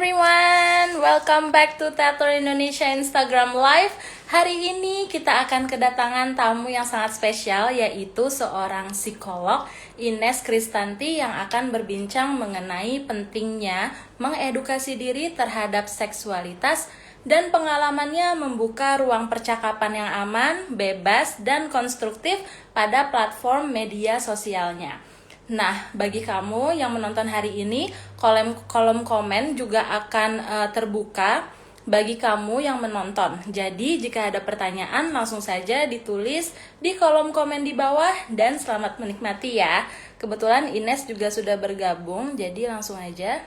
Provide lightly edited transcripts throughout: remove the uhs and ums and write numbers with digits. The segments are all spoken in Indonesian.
everyone, welcome back to Teater Indonesia Instagram Live. Hari ini kita akan kedatangan tamu yang sangat spesial, yaitu seorang psikolog, Ines Kristanti, yang akan berbincang mengenai pentingnya mengedukasi diri terhadap seksualitas dan pengalamannya membuka ruang percakapan yang aman, bebas, dan konstruktif pada platform media sosialnya. Nah, bagi kamu yang menonton hari ini, kolom komen juga akan terbuka bagi kamu yang menonton. Jadi, jika ada pertanyaan, langsung saja ditulis di kolom komen di bawah dan selamat menikmati ya. Kebetulan Ines juga sudah bergabung, jadi langsung aja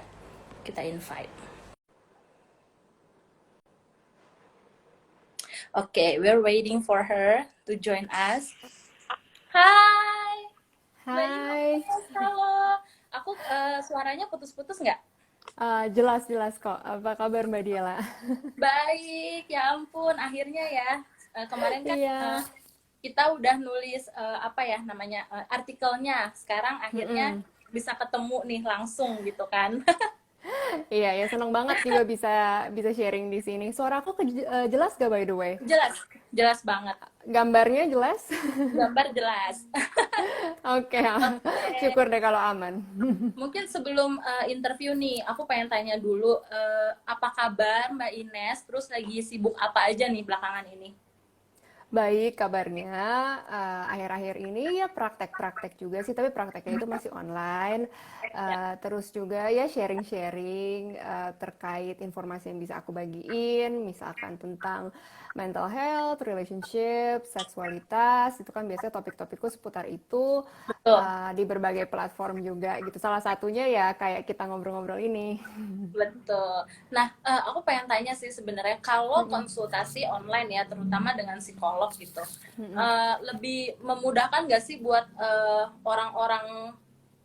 kita invite. Okay, we're waiting for her to join us. Hai! Mbak Hai, Ines, halo. Aku suaranya putus-putus nggak? jelas-jelas kok. Apa kabar Mbak Diela? Baik, ya ampun, akhirnya ya. Kemarin kan Iya, kita udah nulis apa ya namanya artikelnya. Sekarang akhirnya mm-mm. bisa ketemu nih langsung gitu kan. Iya ya seneng banget juga bisa bisa sharing di sini. Suara aku jelas gak by the way? Jelas, jelas banget. Gambarnya jelas? Gambar jelas. Oke, Oke. syukur deh kalau aman. Mungkin sebelum interview nih, aku pengen tanya dulu apa kabar Mbak Ines? Terus lagi sibuk apa aja nih belakangan ini? Baik kabarnya, akhir-akhir ini ya praktek-praktek juga sih, tapi prakteknya itu masih online. Ya, Terus juga ya sharing-sharing terkait informasi yang bisa aku bagiin, misalkan tentang mental health, relationship, seksualitas, itu kan biasanya topik-topikku seputar itu betul. di berbagai platform juga gitu. Salah satunya ya kayak kita ngobrol-ngobrol ini. Betul. Nah, aku pengen tanya sih sebenarnya kalau Mm-mm. konsultasi online ya, terutama dengan psikolog gitu, Mm-mm. lebih memudahkan nggak sih buat orang-orang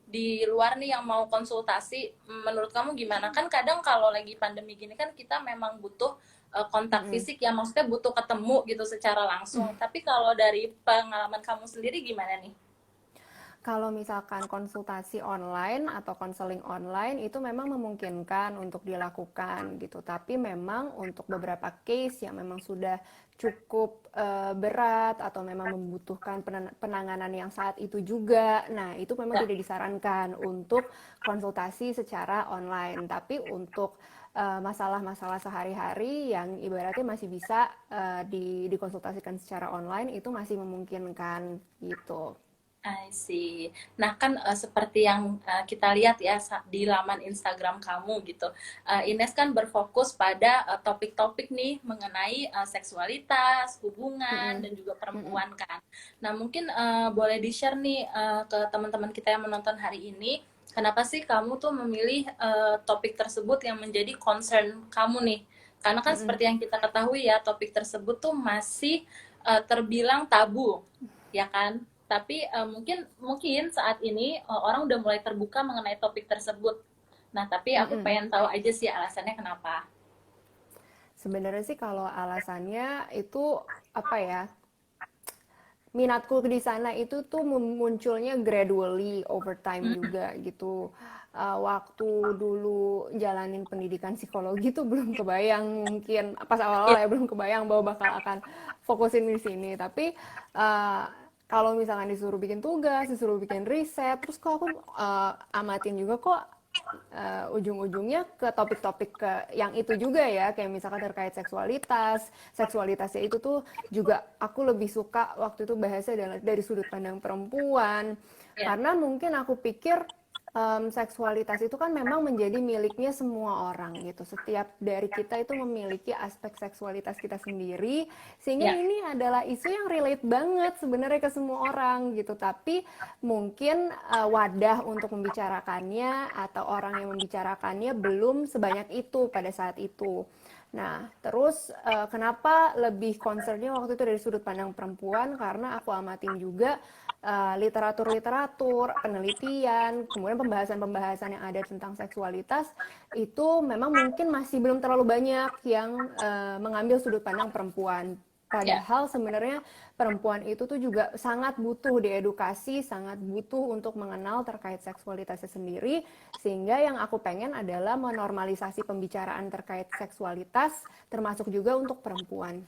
di luar nih yang mau konsultasi? Menurut kamu gimana? Kan kadang kalau lagi pandemi gini kan kita memang butuh kontak Mm-mm. fisik ya, maksudnya butuh ketemu gitu secara langsung. Tapi kalau dari pengalaman kamu sendiri gimana nih? Kalau misalkan konsultasi online atau konseling online itu memang memungkinkan untuk dilakukan gitu, tapi memang untuk beberapa case yang memang sudah cukup berat atau memang membutuhkan penanganan yang saat itu juga, nah itu memang Ya, tidak disarankan untuk konsultasi secara online. Tapi untuk masalah-masalah sehari-hari yang ibaratnya masih bisa dikonsultasikan secara online itu masih memungkinkan gitu. I see. Nah kan seperti yang kita lihat ya di laman Instagram kamu gitu, Ines kan berfokus pada topik-topik nih mengenai seksualitas, hubungan Mm-mm. dan juga Mm-mm. perempuan kan. Nah mungkin boleh di-share nih ke teman-teman kita yang menonton hari ini, kenapa sih kamu tuh memilih topik tersebut yang menjadi concern kamu nih? Karena kan Mm-mm. seperti yang kita ketahui ya, topik tersebut tuh masih terbilang tabu, ya kan? Tapi mungkin mungkin saat ini orang udah mulai terbuka mengenai topik tersebut. Nah, tapi aku Mm-mm. pengen tahu aja sih alasannya kenapa. Sebenarnya sih kalau alasannya itu apa ya? Minatku di sana itu tuh munculnya gradually over time Hmm, juga gitu. Waktu dulu jalanin pendidikan psikologi tuh belum kebayang, mungkin pas awal-awal iya, ya belum kebayang bahwa bakal akan fokusin di sini. Tapi uh, kalau misalkan disuruh bikin tugas, disuruh bikin riset, terus kok aku amatin juga kok ujung-ujungnya ke topik-topik ke yang itu juga ya, kayak misalkan terkait seksualitasnya itu tuh juga aku lebih suka waktu itu bahasnya dari sudut pandang perempuan, iya, karena mungkin aku pikir seksualitas itu kan memang menjadi miliknya semua orang gitu. Setiap dari kita itu memiliki aspek seksualitas kita sendiri, sehingga iya, ini adalah isu yang relate banget sebenarnya ke semua orang gitu. Tapi mungkin wadah untuk membicarakannya atau orang yang membicarakannya belum sebanyak itu pada saat itu. Nah, terus kenapa lebih concernnya waktu itu dari sudut pandang perempuan? Karena aku amatin juga literatur-literatur, penelitian, kemudian pembahasan-pembahasan yang ada tentang seksualitas itu memang mungkin masih belum terlalu banyak yang mengambil sudut pandang perempuan. Ya. Padahal sebenarnya perempuan itu tuh juga sangat butuh diedukasi, sangat butuh untuk mengenal terkait seksualitasnya sendiri. Sehingga yang aku pengen adalah menormalisasi pembicaraan terkait seksualitas, termasuk juga untuk perempuan.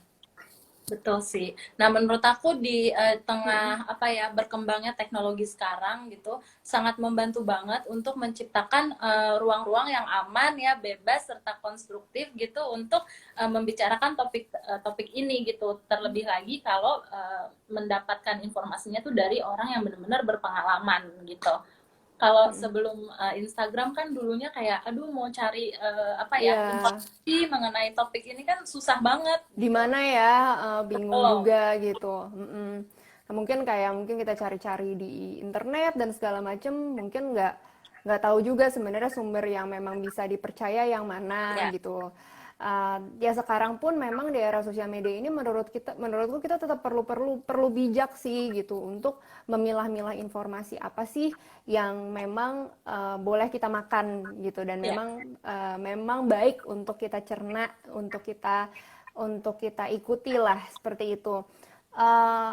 Betul sih. Nah, menurut aku di Mm-mm. tengah apa ya berkembangnya teknologi sekarang gitu, sangat membantu banget untuk menciptakan ruang-ruang yang aman ya, bebas serta konstruktif gitu untuk membicarakan topik ini gitu. Terlebih lagi kalau mendapatkan informasinya tuh dari orang yang benar-benar berpengalaman gitu. Kalau Mm-mm. sebelum Instagram kan dulunya kayak aduh mau cari apa ya Iya, informasi mengenai topik ini kan susah banget di gitu. mana ya, bingung Betul. juga gitu. Nah, mungkin kita cari-cari di internet dan segala macem, mungkin nggak tahu juga sebenarnya sumber yang memang bisa dipercaya yang mana Ya, gitu. Ya sekarang pun memang di era sosial media ini menurutku kita tetap perlu perlu perlu bijak sih gitu untuk memilah-milah informasi apa sih yang memang boleh kita makan gitu dan ya, memang baik untuk kita cerna, untuk kita ikuti lah seperti itu. Eh,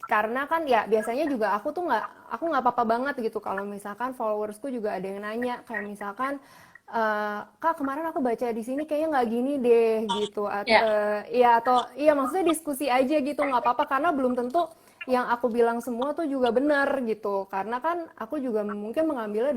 karena kan ya biasanya juga aku nggak apa-apa banget gitu kalau misalkan followersku juga ada yang nanya kayak misalkan, kak kemarin aku baca di sini kayaknya nggak gini deh gitu, ya, ya atau iya maksudnya diskusi aja gitu nggak apa-apa karena belum tentu yang aku bilang semua tuh juga benar gitu karena kan aku juga mungkin mengambilnya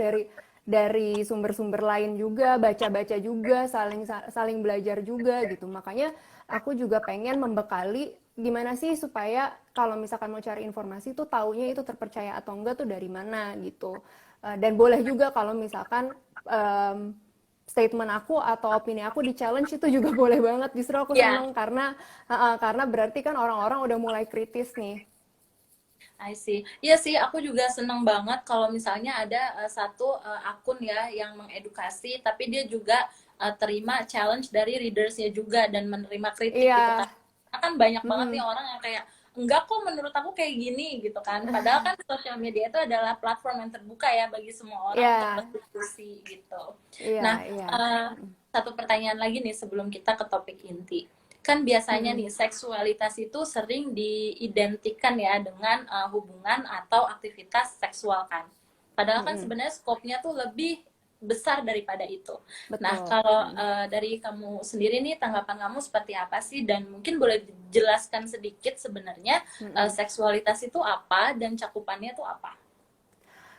dari sumber-sumber lain juga, baca-baca juga, saling saling belajar juga gitu. Makanya aku juga pengen membekali gimana sih supaya kalau misalkan mau cari informasi tuh taunya itu terpercaya atau enggak tuh dari mana gitu. Dan boleh juga kalau misalkan statement aku atau opini aku di challenge itu juga boleh banget. Justru aku ya. seneng karena berarti kan orang-orang udah mulai kritis nih. I see. Iya sih, aku juga seneng banget kalau misalnya ada satu akun ya yang mengedukasi, tapi dia juga terima challenge dari readersnya juga dan menerima kritik gitu Iya, kan. Karena kan banyak banget nih mm-mm. orang yang kayak enggak kok menurut aku kayak gini gitu kan. Padahal kan sosial media itu adalah platform yang terbuka ya bagi semua orang untuk Iya, berdiskusi gitu. iya, Nah, iya. eh, satu pertanyaan lagi nih sebelum kita ke topik inti. Kan biasanya Mm-mm. nih seksualitas itu sering diidentikan ya dengan hubungan atau aktivitas seksual kan. Padahal kan Mm-mm. sebenarnya skopnya tuh lebih besar daripada itu. Nah, Betul. kalau Mm-mm. dari kamu sendiri nih tanggapan kamu seperti apa sih dan mungkin boleh dijelaskan sedikit sebenarnya Mm-mm. seksualitas itu apa dan cakupannya tuh apa?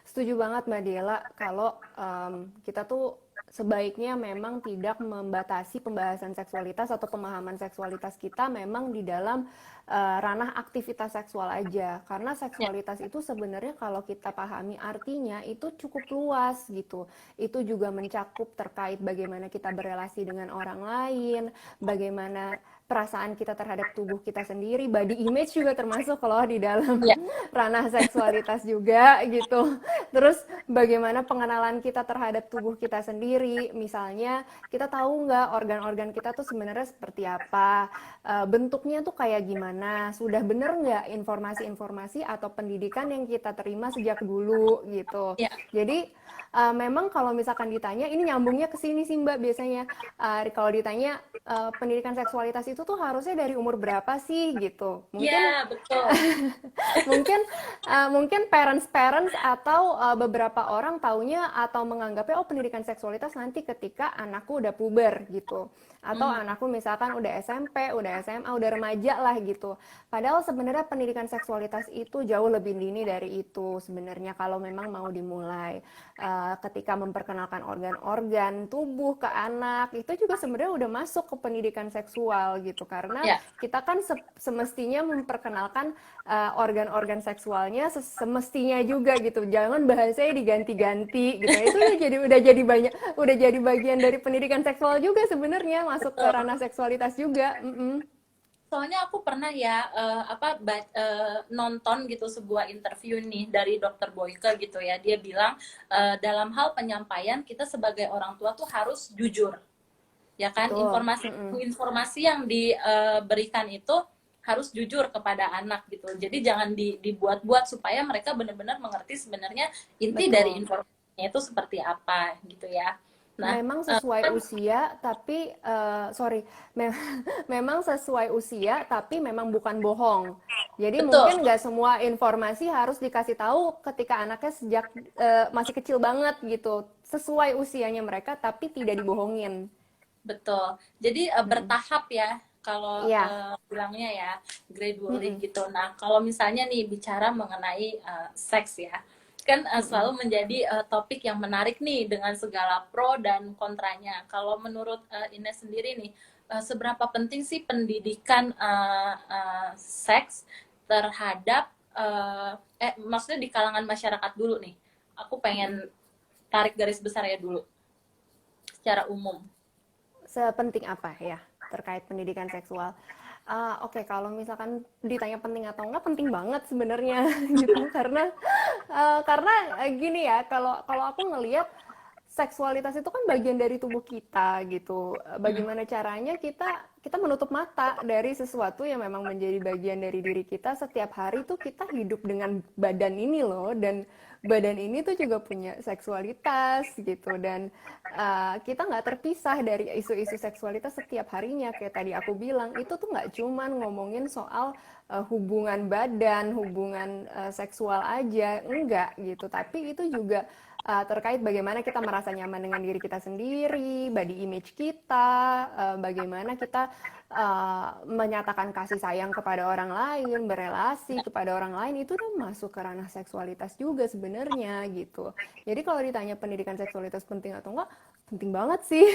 Setuju banget Mbak Diela kalau kita tuh sebaiknya memang tidak membatasi pembahasan seksualitas atau pemahaman seksualitas kita memang di dalam ranah aktivitas seksual aja karena Ya, seksualitas itu sebenarnya kalau kita pahami artinya itu cukup luas gitu. Itu juga mencakup terkait bagaimana kita berelasi dengan orang lain, bagaimana perasaan kita terhadap tubuh kita sendiri, body image juga termasuk loh di dalam ya, ranah seksualitas juga gitu. Terus bagaimana pengenalan kita terhadap tubuh kita sendiri, misalnya kita tahu nggak organ-organ kita tuh sebenarnya seperti apa, bentuknya tuh kayak gimana, sudah bener nggak informasi-informasi atau pendidikan yang kita terima sejak dulu gitu. ya, Jadi memang kalau misalkan ditanya, ini nyambungnya ke sini sih Mbak biasanya. Kalau ditanya pendidikan seksualitas itu tuh harusnya dari umur berapa sih gitu. Mungkin ya, betul. mungkin mungkin parents atau beberapa orang taunya atau menganggapnya oh pendidikan seksualitas nanti ketika anakku udah puber gitu atau Hmm, anakku misalkan udah SMP, udah SMA, udah remaja lah gitu. Padahal sebenarnya pendidikan seksualitas itu jauh lebih dini dari itu sebenarnya kalau memang mau dimulai. Ketika memperkenalkan organ-organ tubuh ke anak itu juga sebenarnya udah masuk ke pendidikan seksual gitu karena ya. kita kan semestinya memperkenalkan organ-organ seksualnya semestinya juga gitu. Jangan bahasanya diganti-ganti gitu. Itu udah jadi bagian dari pendidikan seksual juga sebenarnya masuk ke Betul. ranah seksualitas juga. Mm-mm. Soalnya aku pernah ya nonton gitu sebuah interview nih dari Dokter Boyke gitu ya. Dia bilang dalam hal penyampaian kita sebagai orang tua tuh harus jujur. Ya kan Betul. informasi Mm-mm. informasi yang diberikan itu harus jujur kepada anak gitu. Jadi jangan dibuat-buat supaya mereka benar-benar mengerti sebenarnya inti dari Betul. informasinya itu seperti apa gitu ya. Nah, Memang sesuai kan usia, tapi sorry, me- memang sesuai usia, tapi memang bukan bohong. Jadi betul, mungkin nggak semua informasi harus dikasih tahu ketika anaknya sejak masih kecil banget gitu. Sesuai usianya mereka, tapi tidak dibohongin. betul. Jadi Mm-mm. bertahap ya kalau Iya. bilangnya ya, gradually Mm-mm. gitu. Nah, kalau misalnya nih bicara mengenai seks ya, kan Mm-mm. selalu menjadi topik yang menarik nih dengan segala pro dan kontranya. Kalau menurut Ines sendiri nih, seberapa penting sih pendidikan seks terhadap maksudnya di kalangan masyarakat dulu nih? Aku Mm-mm. pengen tarik garis besar ya dulu, secara umum. Sepenting apa ya terkait pendidikan seksual? Oke, kalau misalkan ditanya penting atau enggak, penting banget sebenarnya gitu. Karena gini ya, kalau kalau aku ngelihat seksualitas itu kan bagian dari tubuh kita gitu. Mm, Bagaimana caranya kita kita menutup mata dari sesuatu yang memang menjadi bagian dari diri kita. Setiap hari tuh kita hidup dengan badan ini loh, dan badan ini tuh juga punya seksualitas gitu. Dan kita nggak terpisah dari isu-isu seksualitas setiap harinya. Kayak tadi aku bilang, itu tuh nggak cuman ngomongin soal hubungan badan, hubungan seksual aja, enggak gitu. Tapi itu juga terkait bagaimana kita merasa nyaman dengan diri kita sendiri, body image kita, bagaimana kita menyatakan kasih sayang kepada orang lain, berelasi kepada orang lain, itu udah masuk ke ranah seksualitas juga sebenarnya gitu. Jadi kalau ditanya pendidikan seksualitas penting atau enggak, penting banget sih.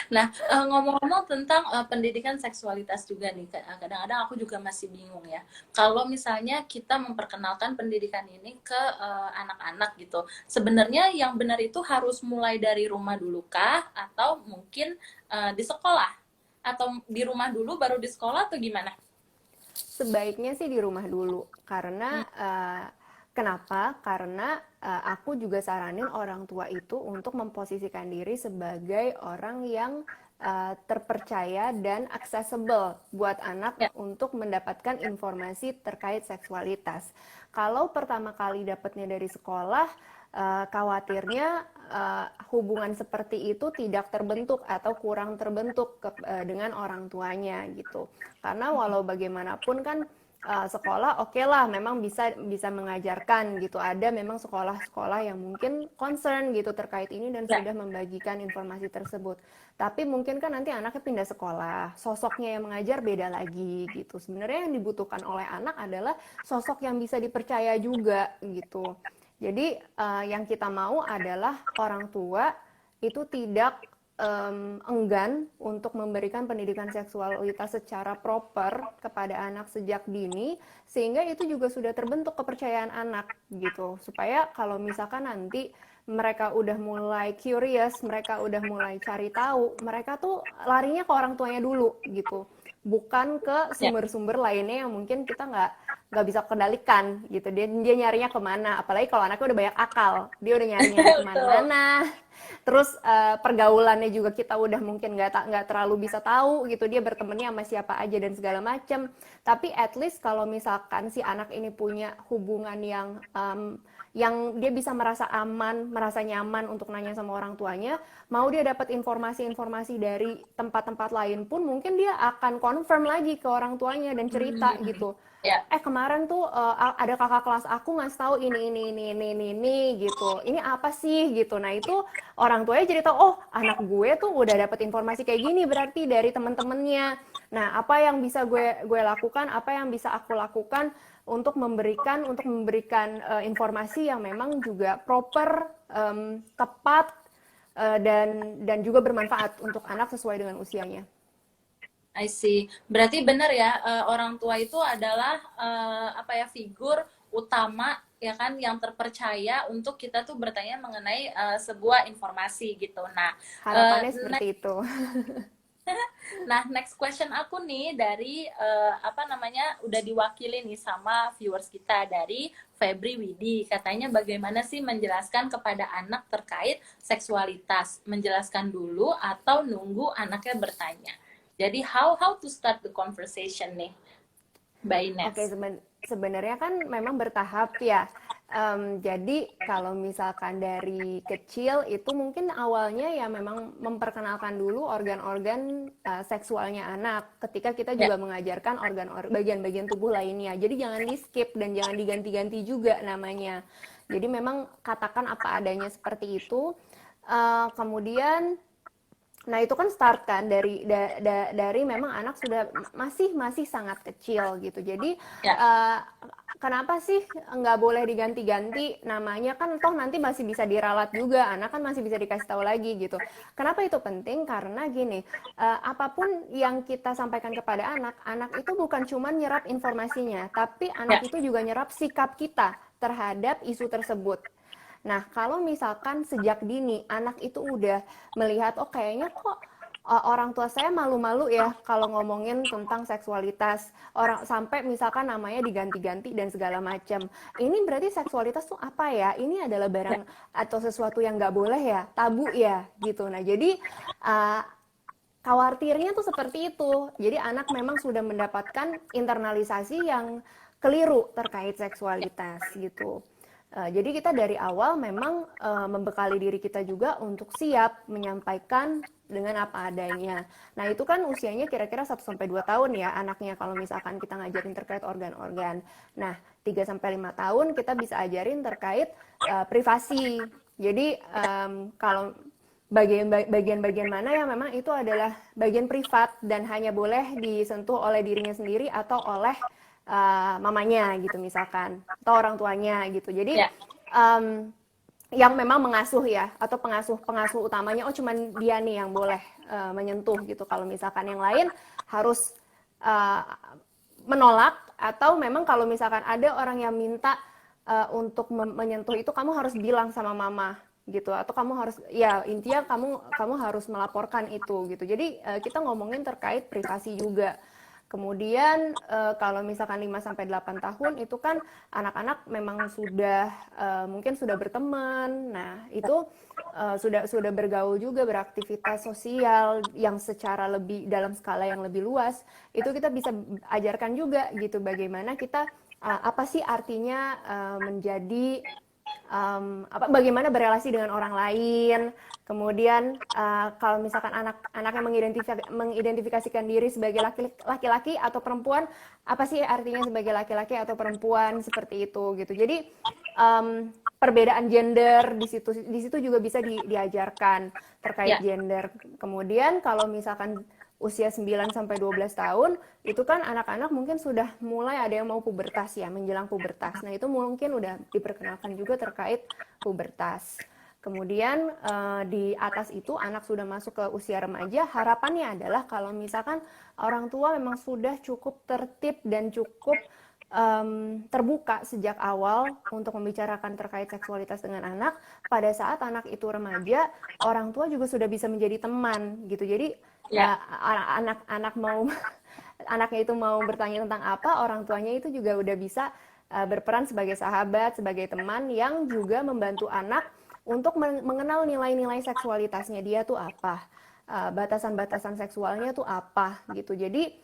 Nah, ngomong-ngomong tentang pendidikan seksualitas juga nih, kadang-kadang aku juga masih bingung ya. Kalau misalnya kita memperkenalkan pendidikan ini ke anak-anak gitu, sebenarnya yang benar itu harus mulai dari rumah dulu kah? Atau mungkin di sekolah? Atau di rumah dulu baru di sekolah atau gimana? Sebaiknya sih di rumah dulu, karena Hmm, kenapa? Karena aku juga saranin orang tua itu untuk memposisikan diri sebagai orang yang terpercaya dan accessible buat anak ya, untuk mendapatkan informasi terkait seksualitas. Kalau pertama kali dapatnya dari sekolah, khawatirnya hubungan seperti itu tidak terbentuk atau kurang terbentuk dengan orang tuanya gitu. Karena walau bagaimanapun kan sekolah oke lah memang bisa mengajarkan gitu, ada memang sekolah-sekolah yang mungkin concern gitu terkait ini dan ya, sudah membagikan informasi tersebut, tapi mungkin kan nanti anaknya pindah sekolah, sosoknya yang mengajar beda lagi gitu. Sebenarnya yang dibutuhkan oleh anak adalah sosok yang bisa dipercaya juga gitu. Jadi yang kita mau adalah orang tua itu tidak enggan untuk memberikan pendidikan seksualitas secara proper kepada anak sejak dini, sehingga itu juga sudah terbentuk kepercayaan anak gitu, supaya kalau misalkan nanti mereka udah mulai curious, mereka udah mulai cari tahu, mereka tuh larinya ke orang tuanya dulu gitu, bukan ke ya. sumber-sumber lainnya yang mungkin kita nggak bisa kendalikan gitu. Dia nyarinya kemana, apalagi kalau anaknya udah banyak akal, dia udah nyari-nyari Betul. kemana-mana. Terus pergaulannya juga kita udah mungkin nggak terlalu bisa tahu gitu, dia bertemannya sama siapa aja dan segala macam. Tapi at least kalau misalkan si anak ini punya hubungan yang dia bisa merasa aman, merasa nyaman untuk nanya sama orang tuanya, mau dia dapat informasi-informasi dari tempat-tempat lain pun mungkin dia akan confirm lagi ke orang tuanya dan cerita Hmm, gitu. ya, Kemarin tuh ada kakak kelas aku ngasih tahu ini gitu. Ini apa sih gitu. Nah itu orang tuanya jadi tahu, oh anak gue tuh udah dapet informasi kayak gini berarti dari teman-temannya. Nah apa yang bisa gue lakukan, apa yang bisa aku lakukan untuk memberikan informasi yang memang juga proper, tepat, dan juga bermanfaat untuk anak sesuai dengan usianya. I see. Berarti benar ya, orang tua itu adalah apa ya, figur utama ya kan yang terpercaya untuk kita tuh bertanya mengenai sebuah informasi gitu. Harapannya Next, seperti itu. next question aku nih dari apa namanya udah diwakili nih sama viewers kita dari Febri Widi. Katanya bagaimana sih menjelaskan kepada anak terkait seksualitas? Menjelaskan dulu atau nunggu anaknya bertanya? Jadi how to start the conversation nih, Mbak Oke, Ines? sebenarnya kan memang bertahap ya. Jadi kalau misalkan dari kecil itu mungkin awalnya ya memang memperkenalkan dulu organ-organ seksualnya anak. Ketika kita Ya, juga mengajarkan bagian-bagian tubuh lainnya. Jadi jangan di skip dan jangan diganti-ganti juga namanya. Jadi memang katakan apa adanya seperti itu. Kemudian nah itu kan start kan dari memang anak sudah masih sangat kecil gitu. Jadi ya, uh, kenapa sih nggak boleh diganti-ganti namanya, kan toh nanti masih bisa diralat juga, anak kan masih bisa dikasih tahu lagi gitu. Kenapa itu penting? Karena gini, apapun yang kita sampaikan kepada anak, anak itu bukan cuma nyerap informasinya, tapi anak ya, itu juga nyerap sikap kita terhadap isu tersebut. Nah, kalau misalkan sejak dini anak itu udah melihat, oh kayaknya kok orang tua saya malu-malu ya kalau ngomongin tentang seksualitas, orang sampai misalkan namanya diganti-ganti dan segala macam. Ini berarti seksualitas tuh apa ya? Ini adalah ya, barang atau sesuatu yang nggak boleh ya, tabu ya, gitu. Nah, jadi uh, khawatirnya tuh seperti itu. Jadi anak memang sudah mendapatkan internalisasi yang keliru terkait seksualitas gitu. Jadi kita dari awal memang membekali diri kita juga untuk siap menyampaikan dengan apa adanya. Nah itu kan usianya kira-kira 1-2 tahun ya anaknya kalau misalkan kita ngajarin terkait organ-organ. Nah 3-5 tahun kita bisa ajarin terkait privasi. Jadi kalau bagian-bagian mana yang memang itu adalah bagian privat dan hanya boleh disentuh oleh dirinya sendiri atau oleh mamanya gitu misalkan atau orang tuanya gitu. Jadi ya, um, yang memang mengasuh ya atau pengasuh utamanya, oh cuman dia nih yang boleh menyentuh gitu. Kalau misalkan yang lain harus uh, menolak, atau memang kalau misalkan ada orang yang minta untuk menyentuh itu, kamu harus bilang sama mama gitu, atau kamu harus ya intinya kamu harus melaporkan itu gitu. Jadi kita ngomongin terkait privasi juga. Kemudian kalau misalkan 5-8 tahun itu kan anak-anak memang sudah mungkin sudah berteman. Nah, itu sudah bergaul juga, beraktivitas sosial yang secara lebih dalam skala yang lebih luas. Itu kita bisa ajarkan juga gitu bagaimana kita apa sih artinya menjadi bagaimana berelasi dengan orang lain. Kemudian kalau misalkan anaknya mengidentifikasikan diri sebagai laki-laki atau perempuan, apa sih artinya sebagai laki-laki atau perempuan, seperti itu gitu. Jadi perbedaan gender di situ juga bisa diajarkan terkait ya. gender. Kemudian kalau misalkan usia 9-12 tahun, itu kan anak-anak mungkin sudah mulai ada yang mau pubertas ya, menjelang pubertas. Nah, itu mungkin udah diperkenalkan juga terkait pubertas. Kemudian di atas itu anak sudah masuk ke usia remaja, harapannya adalah kalau misalkan orang tua memang sudah cukup tertib dan cukup terbuka sejak awal untuk membicarakan terkait seksualitas dengan anak, pada saat anak itu remaja, orang tua juga sudah bisa menjadi teman gitu. Jadi Ya, anak-anak mau anaknya itu mau bertanya tentang apa, orang tuanya itu juga udah bisa berperan sebagai sahabat, sebagai teman yang juga membantu anak untuk mengenal nilai-nilai seksualitasnya dia tuh apa, batasan-batasan seksualnya tuh apa gitu. Jadi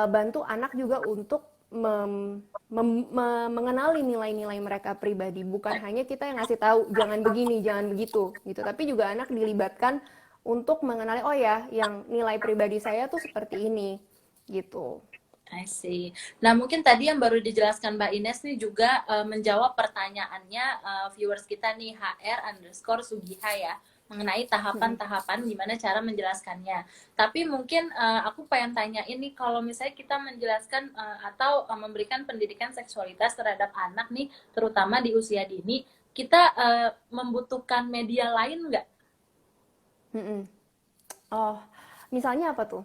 bantu anak juga untuk mengenali nilai-nilai mereka pribadi, bukan hanya kita yang ngasih tahu jangan begini jangan begitu gitu, tapi juga anak dilibatkan untuk mengenali, oh ya yang nilai pribadi saya tuh seperti ini gitu. I see. Nah, mungkin tadi yang baru dijelaskan Mbak Ines nih juga menjawab pertanyaannya viewers kita nih, HR_Sugiha ya, mengenai tahapan-tahapan gimana cara menjelaskannya. Tapi mungkin aku pengen tanya ini, kalau misalnya kita menjelaskan atau memberikan pendidikan seksualitas terhadap anak nih, terutama di usia dini, kita membutuhkan media lain nggak? Mm-mm. Oh, misalnya apa tuh?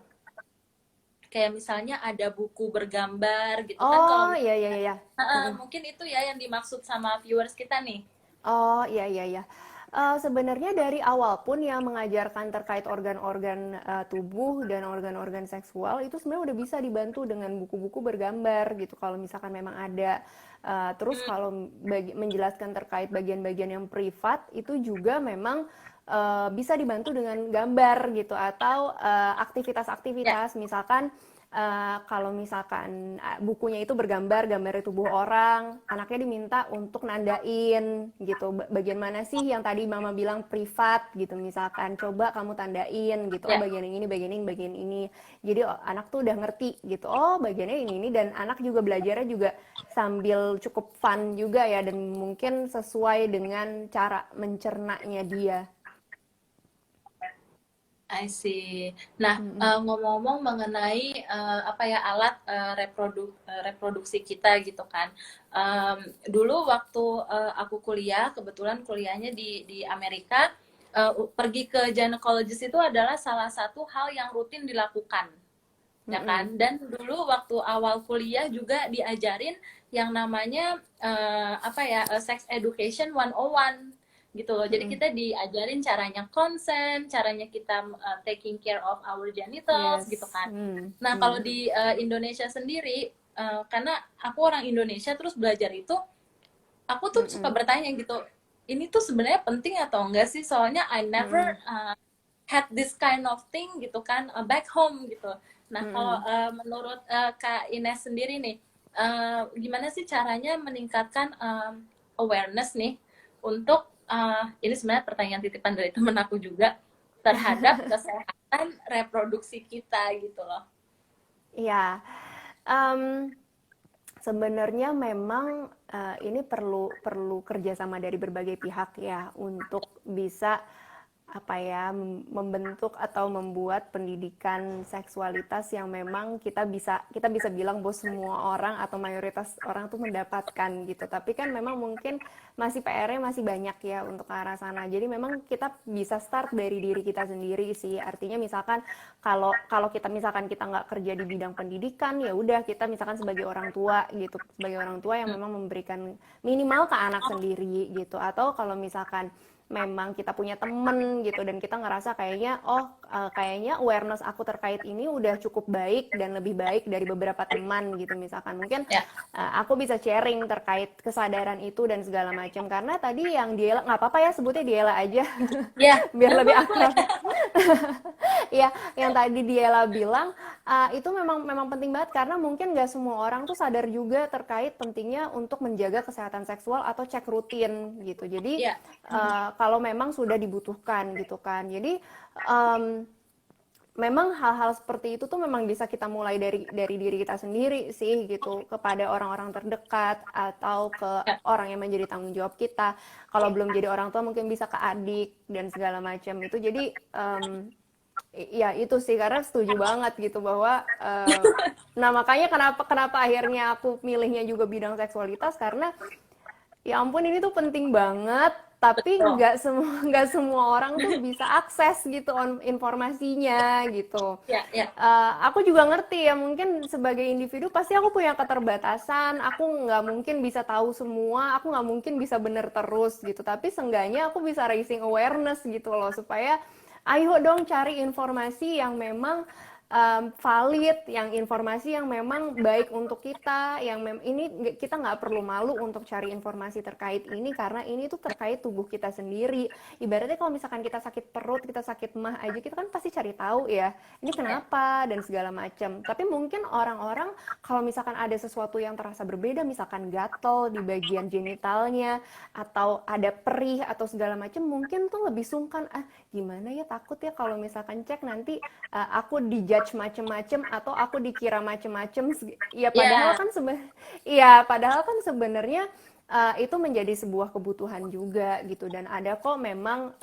Kayak misalnya ada buku bergambar gitu kan, kalau Oh iya iya iya. Mm-mm. mungkin itu ya yang dimaksud sama viewers kita nih. Oh iya iya iya. Sebenarnya dari awal pun yang mengajarkan terkait organ-organ tubuh dan organ-organ seksual itu sebenarnya udah bisa dibantu dengan buku-buku bergambar gitu kalau misalkan memang ada. Terus kalau menjelaskan terkait bagian-bagian yang privat itu juga memang bisa dibantu dengan gambar gitu, atau Ya, aktivitas-aktivitas misalkan kalau misalkan bukunya itu bergambar gambar tubuh orang, anaknya diminta untuk nandain gitu. Bagian mana sih yang tadi mama bilang privat gitu, misalkan coba kamu tandain gitu. Oh Ya. bagian yang ini, bagian ini, bagian ini. Jadi anak tuh udah ngerti gitu. Oh bagiannya ini dan anak juga belajarnya juga sambil cukup fun juga ya, dan mungkin sesuai dengan cara mencernanya dia. I see. Nah, Mm-mm. ngomong-ngomong mengenai apa ya alat reproduksi kita gitu kan. Dulu waktu aku kuliah, kebetulan kuliahnya di Amerika, pergi ke gynecologist itu adalah salah satu hal yang rutin dilakukan, ya Mm-mm. kan? Dan dulu waktu awal kuliah juga diajarin yang namanya apa ya sex education 101 gitu loh. Jadi Mm-mm. kita diajarin caranya konsen, caranya kita taking care of our genitals gitu Yes. kan. Mm. Nah, kalau Mm. di Indonesia sendiri karena aku orang Indonesia terus belajar itu, aku tuh suka Mm-mm. bertanya gitu, ini tuh sebenarnya penting atau enggak sih? Soalnya I never Mm-mm. had this kind of thing gitu kan back home gitu. Nah kalau Mm-mm. menurut Kak Ines sendiri nih, gimana sih caranya meningkatkan awareness nih untuk ini sebenarnya pertanyaan titipan dari temen aku juga terhadap kesehatan reproduksi kita gitu loh. Iya, em, sebenarnya memang ini perlu perlu kerjasama dari berbagai pihak ya untuk bisa apa ya membentuk atau membuat pendidikan seksualitas yang memang kita bisa bilang bahwa semua orang atau mayoritas orang tuh mendapatkan gitu. Tapi kan memang mungkin masih PR-nya masih banyak ya untuk ke arah sana. Jadi memang kita bisa start dari diri kita sendiri sih. Artinya misalkan kalau kalau kita misalkan kita nggak kerja di bidang pendidikan, ya udah kita misalkan sebagai orang tua gitu, sebagai orang tua yang memang memberikan minimal ke anak sendiri gitu. Atau kalau misalkan memang kita punya temen gitu dan kita ngerasa kayaknya kayaknya awareness aku terkait ini udah cukup baik dan lebih baik dari beberapa teman gitu, misalkan mungkin Ya. aku bisa sharing terkait kesadaran itu dan segala macam. Karena tadi yang Diela, nggak apa-apa ya sebutnya Diela aja Ya. biar lebih Boleh, akrab. boleh. Iya, yang tadi Diela bilang itu memang memang penting banget karena mungkin nggak semua orang tuh sadar juga terkait pentingnya untuk menjaga kesehatan seksual atau cek rutin gitu. Jadi Ya. kalau memang sudah dibutuhkan gitu kan. Jadi em, memang hal-hal seperti itu tuh memang bisa kita mulai dari diri kita sendiri sih gitu, kepada orang-orang terdekat atau ke Ya. orang yang menjadi tanggung jawab kita. Kalau belum jadi orang tua mungkin bisa ke adik dan segala macam itu. Jadi ya itu sih, karena setuju banget gitu bahwa nah makanya kenapa kenapa akhirnya aku milihnya juga bidang seksualitas, karena ya ampun ini tuh penting banget, tapi Betul. nggak semua orang tuh bisa akses gitu informasinya gitu. Ya. Ya. Aku juga ngerti ya, mungkin sebagai individu pasti aku punya keterbatasan, aku nggak mungkin bisa tahu semua, aku nggak mungkin bisa bener terus gitu, tapi seenggaknya aku bisa raising awareness gitu loh, supaya ayo dong cari informasi yang memang valid, yang informasi yang memang baik untuk kita, yang ini kita nggak perlu malu untuk cari informasi terkait ini, karena ini tuh terkait tubuh kita sendiri. Ibaratnya kalau misalkan kita sakit perut, kita sakit mah aja, kita kan pasti cari tahu ya, ini kenapa dan segala macam. Tapi mungkin orang-orang kalau misalkan ada sesuatu yang terasa berbeda, misalkan gatal di bagian genitalnya atau ada perih atau segala macam, mungkin tuh lebih sungkan, gimana ya, takut ya kalau misalkan cek nanti aku dijudge macem-macem atau aku dikira macem-macem. Ya padahal Ya. kan sebenarnya itu menjadi sebuah kebutuhan juga gitu, dan ada kok memang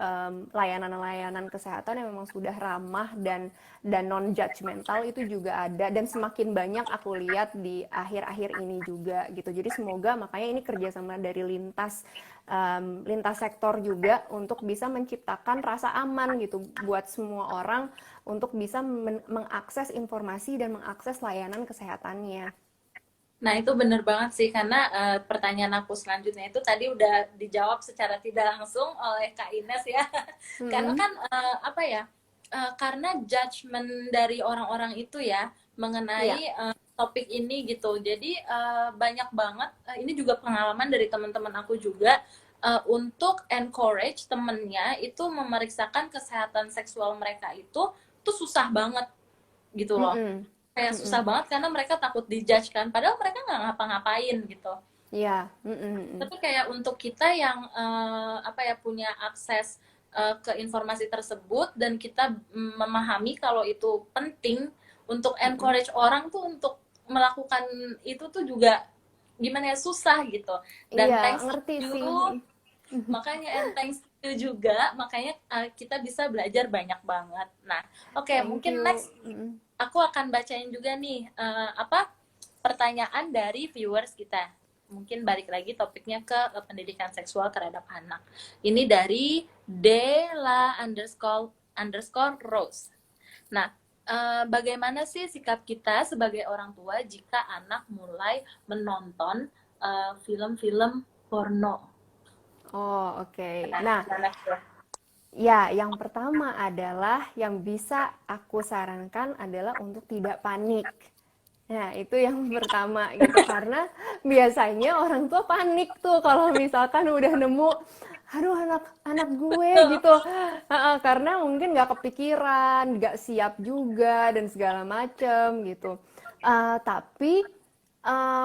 layanan-layanan kesehatan yang memang sudah ramah dan non judgmental, itu juga ada dan semakin banyak aku lihat di akhir-akhir ini juga gitu. Jadi semoga makanya ini kerjasama dari lintas sektor juga untuk bisa menciptakan rasa aman gitu buat semua orang untuk bisa mengakses informasi dan mengakses layanan kesehatannya. Nah, itu bener banget sih, karena pertanyaan aku selanjutnya itu tadi udah dijawab secara tidak langsung oleh Kak Ines ya. Karena Mm-mm. kan, apa ya, karena judgement dari orang-orang itu ya, mengenai Iya. topik ini gitu. Jadi, banyak banget, ini juga pengalaman dari teman-teman aku juga, untuk encourage temennya itu memeriksakan kesehatan seksual mereka itu, tuh susah banget gitu loh. Mm-mm. kayak susah Mm-mm. banget karena mereka takut dijudge kan, padahal mereka nggak ngapa-ngapain gitu. Iya. Mm-mm, mm-mm. Tapi kayak untuk kita yang apa ya, punya akses ke informasi tersebut, dan kita memahami kalau itu penting untuk Mm-mm. encourage orang tuh untuk melakukan itu tuh juga gimana ya, susah gitu. Dan Iya, thanks to ngerti you, sih. makanya and thanks to you juga, makanya kita bisa belajar banyak banget. Nah, oke, Thank mungkin you. next Mm-mm. aku akan bacain juga nih apa pertanyaan dari viewers kita. Mungkin balik lagi topiknya ke pendidikan seksual terhadap anak. Ini dari Dela underscore underscore Rose. Nah, bagaimana sih sikap kita sebagai orang tua jika anak mulai menonton film-film porno? Oh, oke. Nah, Nah, gimana tuh? ya, yang pertama adalah yang bisa aku sarankan adalah untuk tidak panik. Nah, itu yang pertama gitu. Karena biasanya orang tua panik tuh kalau misalkan udah nemu, aduh anak gue gitu. Karena mungkin nggak kepikiran, nggak siap juga dan segala macem gitu. Tapi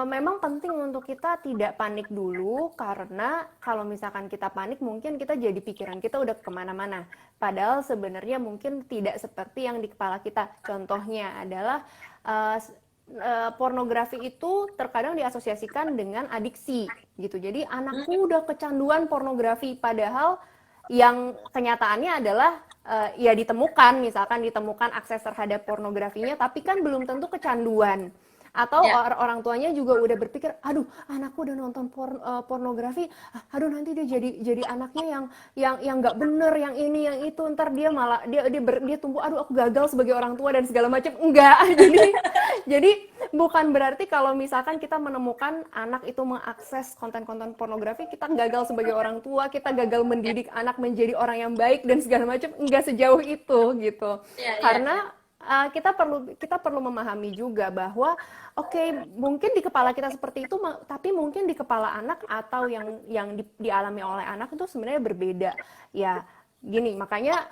memang penting untuk kita tidak panik dulu, karena kalau misalkan kita panik mungkin kita jadi pikiran kita udah kemana-mana. Padahal sebenarnya mungkin tidak seperti yang di kepala kita. Contohnya adalah uh, pornografi itu terkadang diasosiasikan dengan adiksi gitu. Jadi anakku udah kecanduan pornografi, padahal yang kenyataannya adalah ya ditemukan, misalkan ditemukan akses terhadap pornografinya, tapi kan belum tentu kecanduan. Atau Ya, orang tuanya juga udah berpikir, aduh anakku udah nonton pornografi, aduh nanti dia jadi anaknya yang nggak bener, yang ini yang itu, ntar dia malah dia tumbuh, aduh aku gagal sebagai orang tua dan segala macam. Enggak. Jadi bukan berarti kalau misalkan kita menemukan anak itu mengakses konten-konten pornografi kita gagal sebagai orang tua, kita gagal ya, mendidik anak menjadi orang yang baik dan segala macam. Enggak sejauh itu gitu. ya, ya, ya. Karena kita perlu memahami juga bahwa mungkin di kepala kita seperti itu, tapi mungkin di kepala anak atau yang dialami oleh anak itu sebenarnya berbeda. Ya, gini, makanya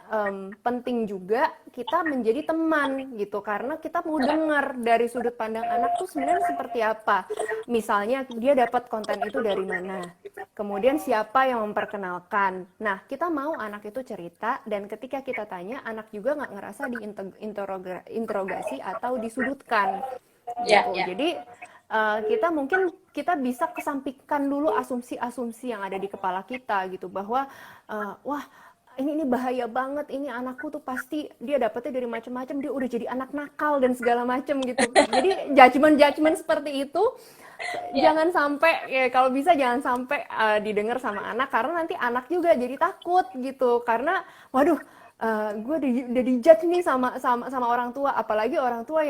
penting juga kita menjadi teman gitu, karena kita mau dengar dari sudut pandang anak tuh sebenarnya seperti apa. Misalnya dia dapat konten itu dari mana, kemudian siapa yang memperkenalkan. Nah, kita mau anak itu cerita, dan ketika kita tanya, anak juga nggak ngerasa diinterogasi atau disudutkan Ya, gitu. ya. Jadi kita bisa kesampingkan dulu asumsi-asumsi yang ada di kepala kita gitu, bahwa wah ini bahaya banget, ini anakku tuh pasti dia dapetnya dari macam-macam, dia udah jadi anak nakal dan segala macam gitu. Jadi judgement seperti itu Ya. jangan sampai, ya kalau bisa jangan sampai didengar sama anak, karena nanti anak juga jadi takut gitu, karena waduh, gue udah dijudge nih sama sama orang tua, apalagi orang tua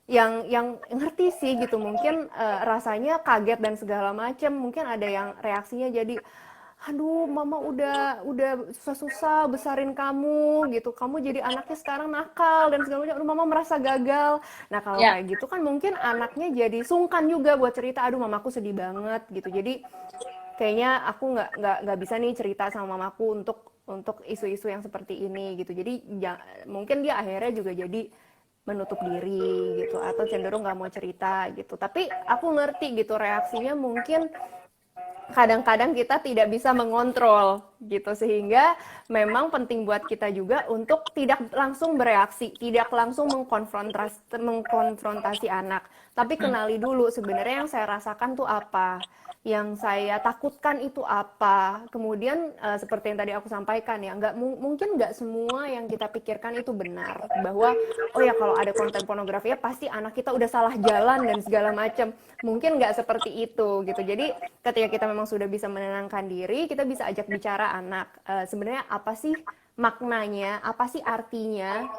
yang ngerti sih gitu, mungkin rasanya kaget dan segala macam, mungkin ada yang reaksinya jadi, aduh mama udah susah-susah besarin kamu gitu, kamu jadi anaknya sekarang nakal dan segala macam, aduh mama merasa gagal. Nah kalau Ya. kayak gitu kan mungkin anaknya jadi sungkan juga buat cerita, aduh mamaku sedih banget gitu, jadi kayaknya aku nggak bisa nih cerita sama mamaku untuk isu-isu yang seperti ini gitu. Jadi mungkin dia akhirnya juga jadi menutup diri gitu, atau cenderung nggak mau cerita gitu. Tapi aku ngerti gitu reaksinya, mungkin kadang-kadang kita tidak bisa mengontrol gitu, sehingga memang penting buat kita juga untuk tidak langsung bereaksi, tidak langsung mengkonfrontasi anak, tapi Hmm. kenali dulu sebenarnya yang saya rasakan tuh apa, yang saya takutkan itu apa. Kemudian seperti yang tadi aku sampaikan ya, mungkin nggak semua yang kita pikirkan itu benar, bahwa oh ya kalau ada konten pornografi ya pasti anak kita udah salah jalan dan segala macam. Mungkin nggak seperti itu gitu. Jadi ketika kita memang sudah bisa menenangkan diri, kita bisa ajak bicara anak, sebenarnya apa sih maknanya, apa sih artinya,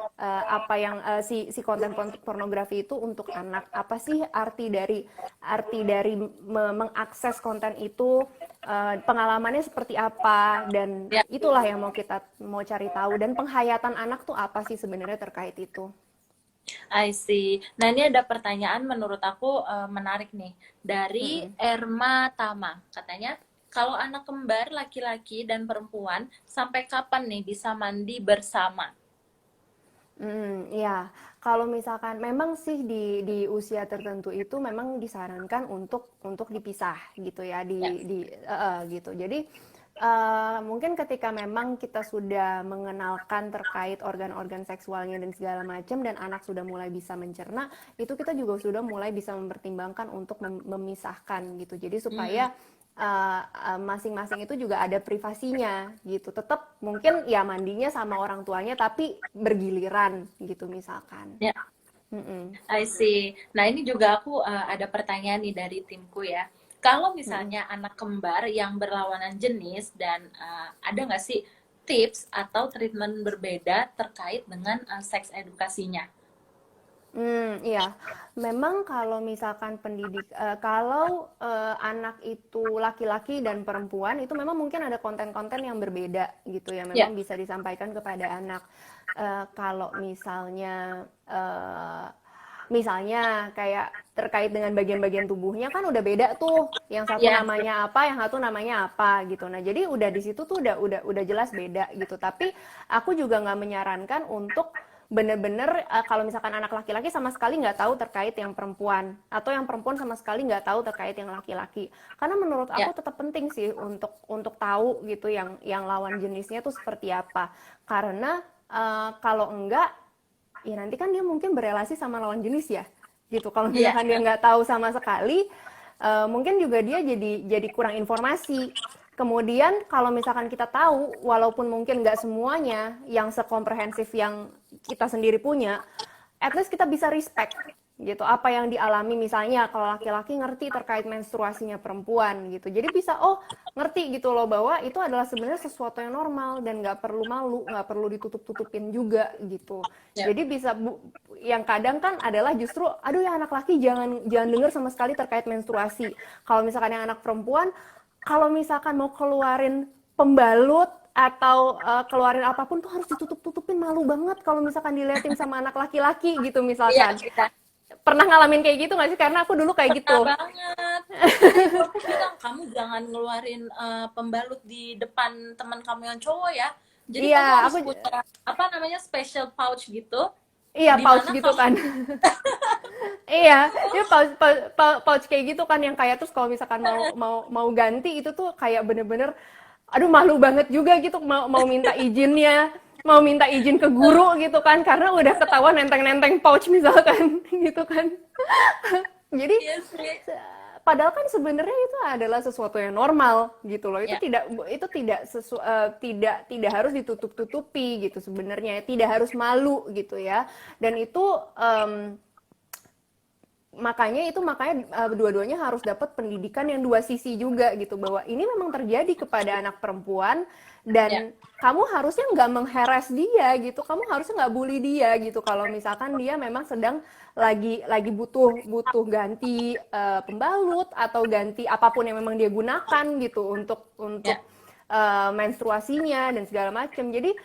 apa yang si konten pornografi itu untuk anak, apa sih arti dari mengakses konten itu, pengalamannya seperti apa, dan Ya. itulah yang mau cari tahu, dan penghayatan anak tuh apa sih sebenarnya terkait itu. I see. Nah, ini ada pertanyaan menurut aku menarik nih. Dari Mm-mm. Erma Tama. Katanya, kalau anak kembar laki-laki dan perempuan, sampai kapan nih bisa mandi bersama? Ya, kalau misalkan memang sih di usia tertentu itu memang disarankan untuk dipisah gitu ya Ya, gitu. Jadi mungkin ketika memang kita sudah mengenalkan terkait organ-organ seksualnya dan segala macam dan anak sudah mulai bisa mencerna, itu kita juga sudah mulai bisa mempertimbangkan untuk memisahkan gitu. Jadi hmm, supaya masing-masing itu juga ada privasinya gitu. Tetap mungkin ya mandinya sama orang tuanya tapi bergiliran gitu misalkan. ya, Mm-mm. I see. Nah, ini juga aku ada pertanyaan nih dari timku ya. Kalau Mm-mm. misalnya anak kembar yang berlawanan jenis dan ada nggak sih tips atau treatment berbeda terkait dengan seks edukasinya? Iya. Memang kalau misalkan kalau anak itu laki-laki dan perempuan itu memang mungkin ada konten-konten yang berbeda gitu ya. Ya, Memang bisa disampaikan kepada anak. Kalau misalnya kayak terkait dengan bagian-bagian tubuhnya kan udah beda tuh. Yang satu ya, namanya apa, yang satu namanya apa gitu. Nah, jadi udah di situ tuh udah jelas beda gitu. Tapi aku juga nggak menyarankan untuk bener-bener kalau misalkan anak laki-laki sama sekali nggak tahu terkait yang perempuan atau yang perempuan sama sekali nggak tahu terkait yang laki-laki, karena menurut ya, aku tetap penting sih untuk tahu gitu yang lawan jenisnya tuh seperti apa, karena kalau enggak ya nanti kan dia mungkin berelasi sama lawan jenis ya gitu. Kalau iya, misalkan dia nggak tahu sama sekali, mungkin juga dia jadi kurang informasi. Kemudian kalau misalkan kita tahu, walaupun mungkin nggak semuanya yang sekomprehensif yang kita sendiri punya, at least kita bisa respect gitu apa yang dialami. Misalnya kalau laki-laki ngerti terkait menstruasinya perempuan gitu, jadi bisa ngerti gitu loh bahwa itu adalah sebenarnya sesuatu yang normal dan nggak perlu malu, nggak perlu ditutup-tutupin juga gitu. ya, Jadi bisa yang kadang kan adalah justru aduh ya anak laki jangan jangan dengar sama sekali terkait menstruasi. Kalau misalkan yang anak perempuan, kalau misalkan mau keluarin pembalut atau keluarin apapun tuh harus ditutup-tutupin, malu banget kalau misalkan diliatin sama anak laki-laki gitu iya, misalkan. kita Pernah ngalamin kayak gitu nggak sih? Karena aku dulu kayak pernah gitu. banget. Makanya ibu aku bilang, kamu jangan ngeluarin pembalut di depan teman kamu yang cowok ya. Jadi Iya, kamu harus aku punya apa namanya special pouch gitu, iya di pouch mana gitu kamu kan. Iya, dia pouch kayak gitu kan yang kayak terus kalau misalkan mau mau mau ganti itu tuh kayak bener-bener aduh malu banget juga gitu mau mau minta izinnya, mau minta izin ke guru gitu kan karena udah ketahuan nenteng-nenteng pouch misalkan gitu kan. Jadi iya sih. padahal kan sebenarnya itu adalah sesuatu yang normal gitu loh. Ya, Itu tidak harus ditutup-tutupi gitu sebenarnya. Tidak harus malu gitu ya. Dan itu makanya dua-duanya harus dapat pendidikan yang dua sisi juga gitu, bahwa ini memang terjadi kepada anak perempuan ya, dan kamu harusnya nggak mengheres dia gitu, kamu harusnya nggak bully dia gitu kalau misalkan dia memang sedang lagi butuh butuh ganti pembalut atau ganti apapun yang memang dia gunakan gitu ya. untuk menstruasinya dan segala macam. Jadi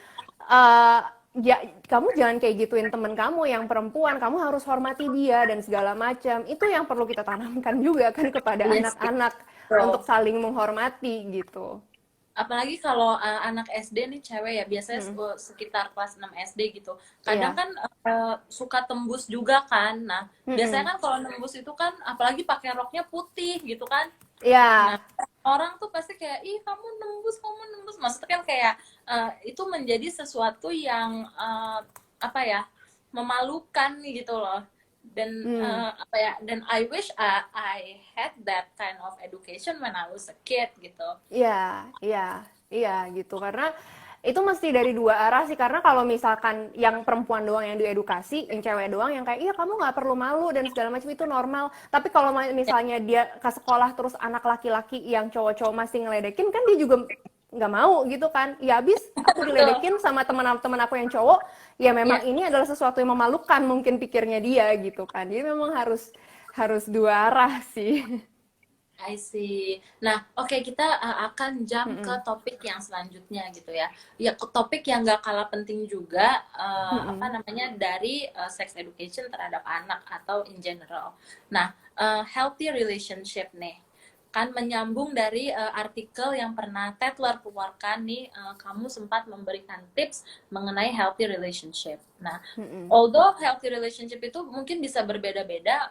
uh, ya kamu jangan kayak gituin temen kamu yang perempuan, kamu harus hormati dia dan segala macam. Itu yang perlu kita tanamkan juga kan kepada Iya sih, anak-anak untuk bro. saling menghormati gitu. Apalagi kalau anak SD nih cewek ya, biasanya Hmm, sekitar kelas 6 SD gitu. Kadang iya. kan suka tembus juga kan. Nah, biasanya Mm-mm. kan kalau nembus itu kan apalagi pakai roknya putih gitu kan. Iya, Nah, orang tuh pasti kayak, ih kamu nembus, kamu nembus. Maksudnya kan kayak itu menjadi sesuatu yang apa ya, memalukan gitu loh. Dan hmm, apa ya, dan I wish I had that kind of education when I was a kid gitu. iya, iya, iya gitu. Karena itu mesti dari dua arah sih. Karena kalau misalkan yang perempuan doang yang diedukasi, yang cewek doang yang kayak iya kamu nggak perlu malu dan segala macam itu normal. Tapi kalau Ya, misalnya dia ke sekolah terus anak laki-laki yang cowok-cowok masih ngeledekin kan dia juga nggak mau gitu kan. Ya abis aku betul. diledekin sama teman-teman aku yang cowok, ya memang Ya, ini adalah sesuatu yang memalukan mungkin pikirnya dia gitu kan. Jadi memang harus harus dua arah sih. I see. Nah, oke, kita akan jump ke Mm-mm. topik yang selanjutnya gitu ya. Ya, ke topik yang gak kalah penting juga, apa Mm-mm. namanya, dari sex education terhadap anak atau in general. Nah, healthy relationship nih. kan menyambung dari artikel yang pernah Tetler keluarkan nih, kamu sempat memberikan tips mengenai healthy relationship. Nah, Mm-mm. although healthy relationship itu mungkin bisa berbeda-beda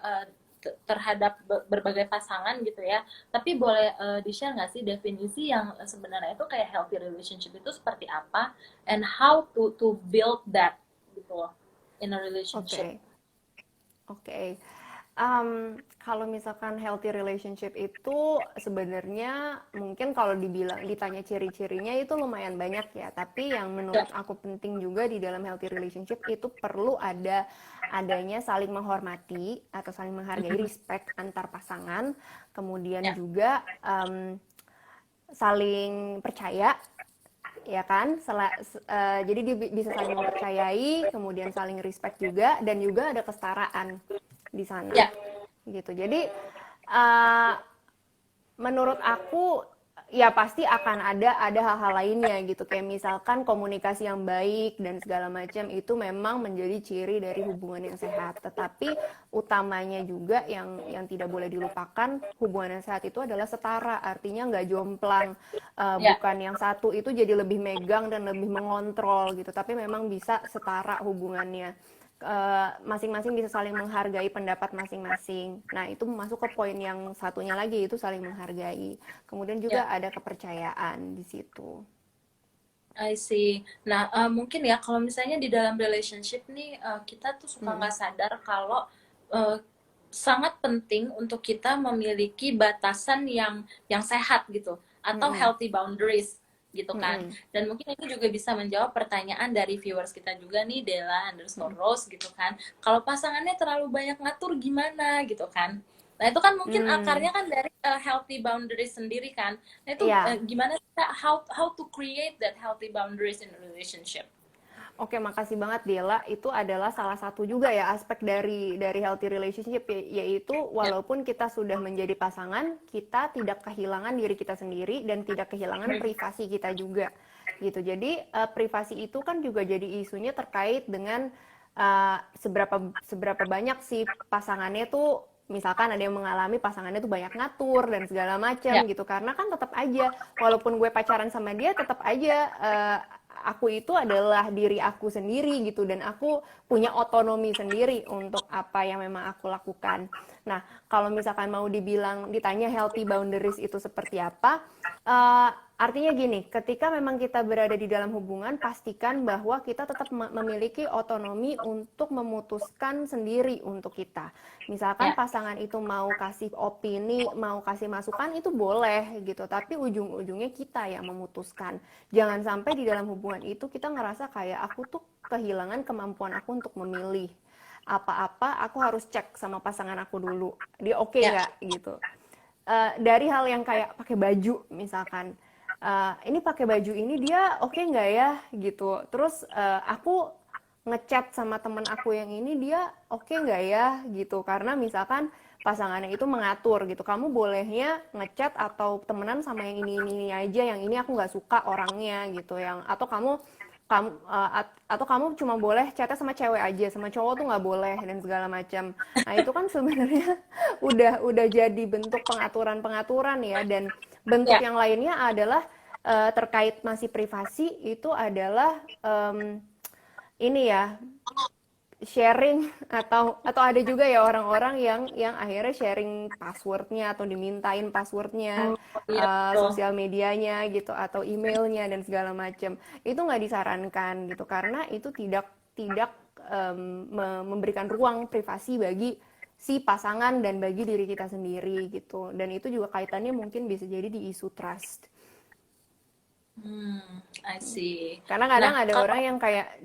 terhadap berbagai pasangan gitu ya, tapi boleh di-share nggak sih definisi yang sebenarnya itu kayak healthy relationship itu seperti apa, and how to build that gitu loh in a relationship. Oke, oke. Kalau misalkan healthy relationship itu sebenarnya mungkin kalau ditanya ciri-cirinya itu lumayan banyak ya. Tapi yang Ya, menurut aku penting juga di dalam healthy relationship itu perlu adanya saling menghormati atau saling menghargai, mhm, respect antar pasangan. Kemudian ya, juga saling percaya, ya kan? Jadi dia bisa saling mempercayai, kemudian saling respect juga, dan juga ada kesetaraan di sana ya, gitu. Jadi uh, menurut aku ya pasti akan ada hal-hal lainnya gitu, kayak misalkan komunikasi yang baik dan segala macam itu memang menjadi ciri dari hubungan yang sehat. Tetapi utamanya juga yang tidak boleh dilupakan, hubungan yang sehat itu adalah setara, artinya nggak jomplang. ya, Bukan yang satu itu jadi lebih megang dan lebih mengontrol gitu, tapi memang bisa setara hubungannya. Masing-masing bisa saling menghargai pendapat masing-masing. Nah, itu masuk ke poin yang satunya lagi, itu saling menghargai. Kemudian juga ya. ada kepercayaan di situ. I see. Nah, mungkin ya kalau misalnya di dalam relationship nih, kita tuh suka Mm-mm. nggak sadar kalau uh, sangat penting untuk kita memiliki batasan yang sehat gitu, atau Mm-mm. healthy boundaries gitu kan. Mm-mm. Dan mungkin itu juga bisa menjawab pertanyaan dari viewers kita juga nih, Della underscore Rose gitu kan. Kalau pasangannya terlalu banyak ngatur gimana gitu kan. Nah, itu kan mungkin Hmm, akarnya kan dari healthy boundaries sendiri kan. Nah, itu ya. gimana sih Kak, how to create that healthy boundaries in a relationship? Oke, makasih banget Dela. Itu adalah salah satu juga ya aspek dari healthy relationship, yaitu Ya, walaupun kita sudah menjadi pasangan, kita tidak kehilangan diri kita sendiri dan tidak kehilangan privasi kita juga. Gitu. Jadi privasi itu kan juga jadi isunya terkait dengan seberapa banyak sih pasangannya tuh, misalkan ada yang mengalami pasangannya tuh banyak ngatur dan segala macam ya, gitu, karena kan tetap aja walaupun gue pacaran sama dia tetap aja aku itu adalah diri aku sendiri gitu, dan aku punya otonomi sendiri untuk apa yang memang aku lakukan. Nah, kalau misalkan mau ditanya healthy boundaries itu seperti apa, uh, artinya gini, ketika memang kita berada di dalam hubungan, pastikan bahwa kita tetap memiliki otonomi untuk memutuskan sendiri untuk kita. Misalkan ya, pasangan itu mau kasih opini, mau kasih masukan, itu boleh gitu, tapi ujung-ujungnya kita yang memutuskan. Jangan sampai di dalam hubungan itu kita ngerasa kayak aku tuh kehilangan kemampuan aku untuk memilih. Apa-apa aku harus cek sama pasangan aku dulu, dia oke ya. nggak gitu. Dari hal yang kayak pakai baju misalkan, ini pakai baju ini dia oke nggak ya gitu, terus aku ngechat sama temen aku yang ini dia oke nggak ya gitu, karena misalkan pasangannya itu mengatur gitu, kamu bolehnya ngechat atau temenan sama yang ini aja, yang ini aku nggak suka orangnya gitu, yang atau kamu kamu atau kamu cuma boleh chatnya sama cewek aja, sama cowok tuh nggak boleh dan segala macam. Nah itu kan sebenarnya udah jadi bentuk pengaturan ya, dan bentuk Ya, yang lainnya adalah terkait masih privasi, itu adalah ini ya, sharing atau ada juga ya orang-orang yang akhirnya sharing passwordnya atau dimintain passwordnya, oh, iya betul. sosial medianya gitu atau emailnya dan segala macam. Itu nggak disarankan gitu, karena itu tidak tidak memberikan ruang privasi bagi si pasangan dan bagi diri kita sendiri gitu, dan itu juga kaitannya mungkin bisa jadi di isu trust. I see. Karena Nah, kadang ada kalau orang yang kayak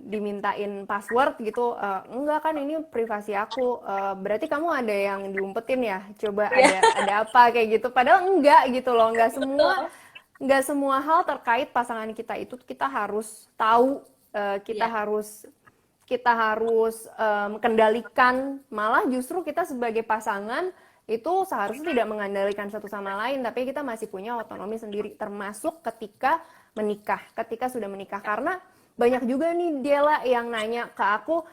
dimintain password gitu, enggak kan ini privasi aku. Berarti kamu ada yang diumpetin ya, coba ya, ada apa kayak gitu, padahal enggak gitu loh. betul. Nggak semua hal terkait pasangan kita itu kita harus tahu, kita Ya, harus kendalikan. Malah justru kita sebagai pasangan itu seharusnya tidak mengandalkan satu sama lain, tapi kita masih punya otonomi sendiri, termasuk ketika menikah, ketika sudah menikah. Karena banyak juga nih Dela yang nanya ke aku,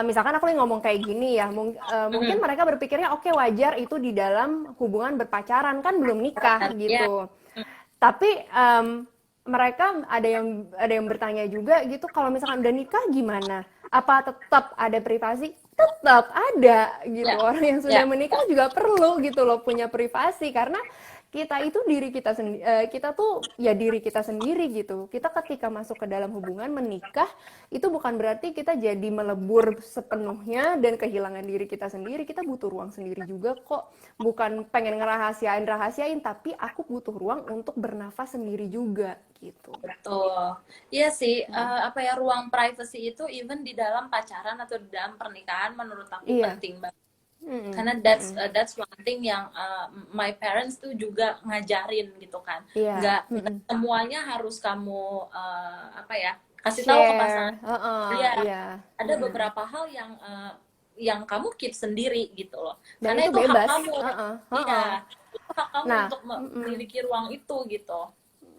misalkan aku lagi ngomong kayak gini ya, mungkin Mhm. mereka berpikirnya oke wajar itu di dalam hubungan berpacaran kan belum nikah Ya. gitu. Tapi mereka ada yang bertanya juga gitu, kalau misalkan udah nikah gimana? Apa tetap ada privasi? Tetap ada gitu. Ya. Orang yang sudah Ya. menikah juga perlu gitu loh punya privasi karena kita itu diri kita sendiri, kita tuh ya diri kita sendiri gitu. Kita ketika masuk ke dalam hubungan menikah itu bukan berarti kita jadi melebur sepenuhnya dan kehilangan diri kita sendiri. Kita butuh ruang sendiri juga kok. Bukan pengen ngerahasiain tapi aku butuh ruang untuk bernafas sendiri juga gitu. Betul. Iya sih, apa ya, ruang privacy itu even di dalam pacaran atau di dalam pernikahan menurut aku Iya. penting banget. Mm-mm, Karena mm-mm. that's one thing yang my parents tuh juga ngajarin gitu kan. Iya. Nggak Mm-mm. semuanya harus kamu apa ya, kasih tahu ke pasangan. Share. Heeh, Iya, iya. ada Mm-mm. beberapa hal yang kamu keep sendiri gitu loh. Dan Karena itu itu hak bebas. kamu. Heeh, Iya, heeh. itu hak kamu Nah, untuk mm-mm. memiliki ruang itu gitu.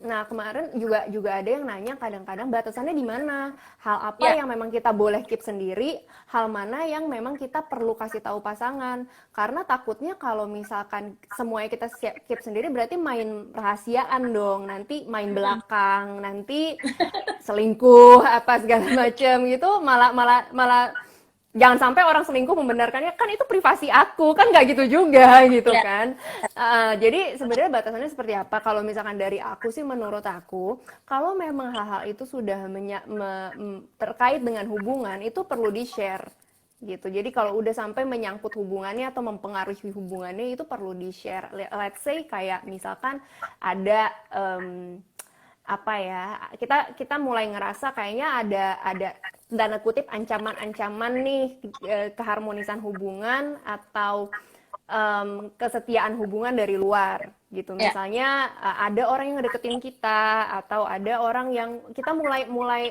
Nah, kemarin juga juga ada yang nanya kadang-kadang batasannya di mana? Hal apa Iya, yang memang kita boleh keep sendiri, hal mana yang memang kita perlu kasih tahu pasangan. Karena takutnya kalau misalkan semuanya kita keep sendiri berarti main rahasiaan dong. Nanti main belakang, nanti selingkuh apa segala macam gitu, malah malah malah jangan sampai orang selingkuh membenarkannya kan itu privasi aku kan nggak gitu juga gitu iya. kan. Jadi sebenarnya batasannya seperti apa kalau misalkan dari aku sih menurut aku kalau memang hal-hal itu sudah terkait dengan hubungan itu perlu di share gitu. Jadi kalau udah sampai menyangkut hubungannya atau mempengaruhi hubungannya itu perlu di share. Let's say kayak misalkan ada apa ya, kita mulai ngerasa kayaknya ada tanda kutip ancaman-ancaman nih, keharmonisan hubungan atau kesetiaan hubungan dari luar gitu. Ya. Misalnya ada orang yang ngedeketin kita atau ada orang yang kita mulai mulai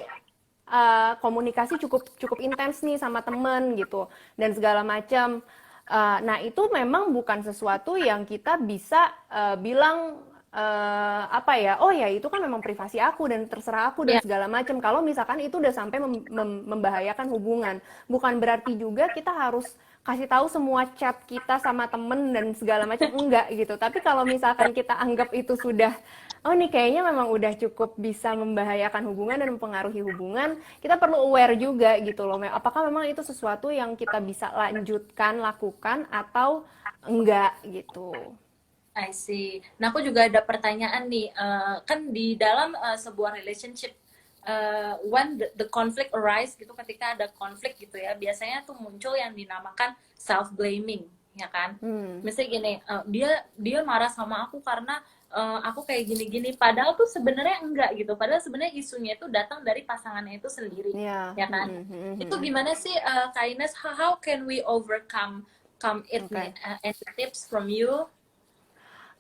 komunikasi cukup cukup intens nih sama temen gitu dan segala macam. Nah itu memang bukan sesuatu yang kita bisa bilang apa ya, oh ya itu kan memang privasi aku dan terserah aku dan Ya. segala macam. Kalau misalkan itu udah sampai membahayakan hubungan, bukan berarti juga kita harus kasih tahu semua chat kita sama temen dan segala macam, enggak gitu. Tapi kalau misalkan kita anggap itu sudah, oh nih kayaknya memang udah cukup bisa membahayakan hubungan dan mempengaruhi hubungan, kita perlu aware juga gitu loh. Apakah memang itu sesuatu yang kita bisa lanjutkan, lakukan atau enggak gitu. I see. Nah, aku juga ada pertanyaan nih. Kan di dalam sebuah relationship, when the conflict arise gitu, ketika ada konflik gitu ya, biasanya tuh muncul yang dinamakan self blaming, ya kan? Hmm. Misalnya gini, dia dia marah sama aku karena aku kayak gini-gini. Padahal tuh sebenarnya enggak gitu. Padahal sebenarnya isunya itu datang dari pasangannya itu sendiri, Ya. ya kan? Itu gimana sih, Kak Ines? How can we overcome it nih? Oke. Any tips from you?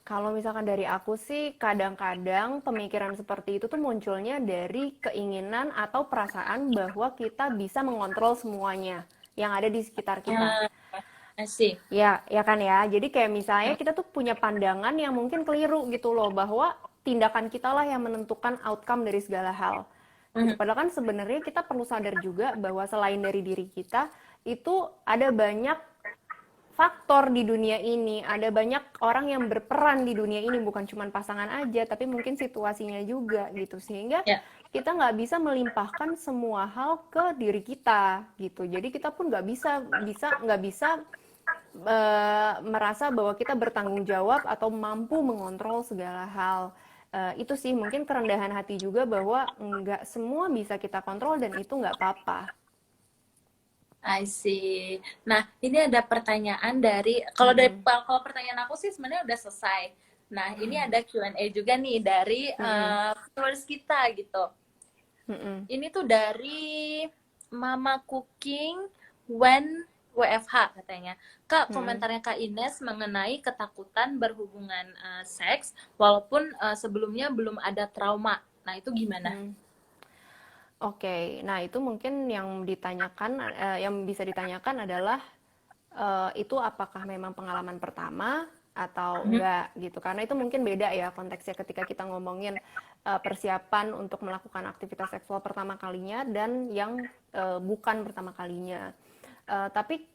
Kalau misalkan dari aku sih, kadang-kadang pemikiran seperti itu tuh munculnya dari keinginan atau perasaan bahwa kita bisa mengontrol semuanya yang ada di sekitar kita. Uh, I see. Ya, ya kan ya. Jadi kayak misalnya kita tuh punya pandangan yang mungkin keliru gitu loh, bahwa tindakan kita lah yang menentukan outcome dari segala hal. Gitu. Mhm. Padahal kan sebenarnya kita perlu sadar juga bahwa selain dari diri kita, itu ada banyak faktor di dunia ini, ada banyak orang yang berperan di dunia ini, bukan cuma pasangan aja, tapi mungkin situasinya juga gitu, sehingga Ya, kita nggak bisa melimpahkan semua hal ke diri kita gitu. Jadi kita pun nggak bisa merasa bahwa kita bertanggung jawab atau mampu mengontrol segala hal. Itu sih mungkin kerendahan hati juga bahwa nggak semua bisa kita kontrol dan itu nggak apa-apa. I see. Nah, ini ada pertanyaan dari Mm-mm. kalau pertanyaan aku sih sebenarnya udah selesai. Nah, ini ada Q&A juga nih dari Mm-mm. viewers kita gitu. Mm-mm. Ini tuh dari Mama Cooking when WFH katanya. Kak, Mm-mm. komentarnya Kak Ines mengenai ketakutan berhubungan seks walaupun sebelumnya belum ada trauma. Nah, itu gimana? Mm. Oke, nah itu mungkin yang ditanyakan, yang bisa ditanyakan adalah itu apakah memang pengalaman pertama atau Mhm. enggak gitu. Karena itu mungkin beda ya konteksnya ketika kita ngomongin persiapan untuk melakukan aktivitas seksual pertama kalinya dan yang bukan pertama kalinya. Tapi